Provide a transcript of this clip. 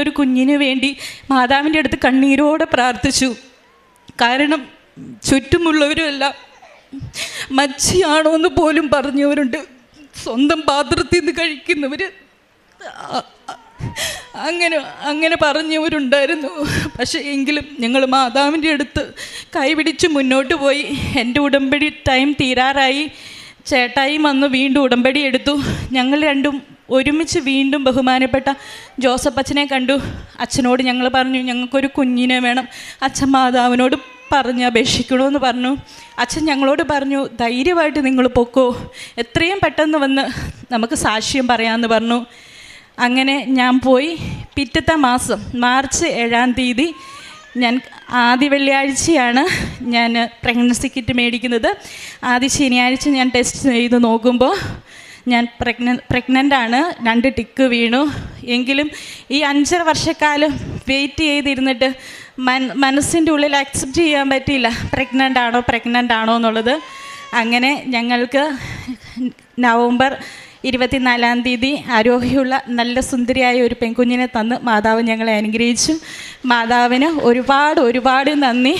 ഒരു കുഞ്ഞിന് വേണ്ടി മാതാവിൻ്റെ അടുത്ത് കണ്ണീരോടെ പ്രാർത്ഥിച്ചു. കാരണം ചുറ്റുമുള്ളവരുമെല്ലാം മച്ചിയാണോ എന്ന് പോലും പറഞ്ഞവരുണ്ട്. സ്വന്തം പാത്രത്തിൽ നിന്ന് കഴിക്കുന്നവർ അങ്ങനെ പറഞ്ഞവരുണ്ടായിരുന്നു. പക്ഷേ എങ്കിലും ഞങ്ങൾ മാതാവിൻ്റെ അടുത്ത് കൈപിടിച്ച് മുന്നോട്ട് പോയി. എൻ്റെ ഉടമ്പടി ടൈം തീരാറായി. ചേട്ടായി വന്ന് വീണ്ടും ഉടമ്പടി എടുത്തു. ഞങ്ങൾ രണ്ടും ഒരുമിച്ച് വീണ്ടും ബഹുമാനപ്പെട്ട ജോസഫ് അച്ഛനെ കണ്ടു. അച്ഛനോട് ഞങ്ങൾ പറഞ്ഞു, ഞങ്ങൾക്കൊരു കുഞ്ഞിനെ വേണം, അച്ഛൻ മാതാവിനോട് പറഞ്ഞ് അപേക്ഷിക്കണമെന്ന് പറഞ്ഞു. അച്ഛൻ ഞങ്ങളോട് പറഞ്ഞു, ധൈര്യമായിട്ട് നിങ്ങൾ പൊക്കോ, എത്രയും പെട്ടെന്ന് വന്ന് നമുക്ക് സാക്ഷ്യം പറയാമെന്ന് പറഞ്ഞു. അങ്ങനെ ഞാൻ പോയി. പിറ്റത്തെ മാസം മാർച്ച് 7-ാം തീയതി ഞാൻ ആദ്യ വെള്ളിയാഴ്ചയാണ് ഞാൻ പ്രഗ്നൻസി കിറ്റ് മേടിക്കുന്നത്. ആദ്യ ശനിയാഴ്ച ഞാൻ ടെസ്റ്റ് ചെയ്ത് നോക്കുമ്പോൾ ഞാൻ പ്രഗ്നൻ്റാണ്. 2 ടിക്ക് വീണു. എങ്കിലും ഈ 5.5 വർഷക്കാലം വെയിറ്റ് ചെയ്തിരുന്നിട്ട് മനസ്സിൻ്റെ ഉള്ളിൽ അക്സെപ്റ്റ് ചെയ്യാൻ പറ്റിയില്ല, പ്രഗ്നൻ്റ് ആണോ എന്നുള്ളത്. അങ്ങനെ ഞങ്ങൾക്ക് നവംബർ 24-ാം തീയതി ആരോഗ്യമുള്ള നല്ല സുന്ദരിയായ ഒരു പെൺകുഞ്ഞിനെ തന്ന് മാതാവ് ഞങ്ങളെ അനുഗ്രഹിച്ചു. മാതാവിന് ഒരുപാട് നന്ദി.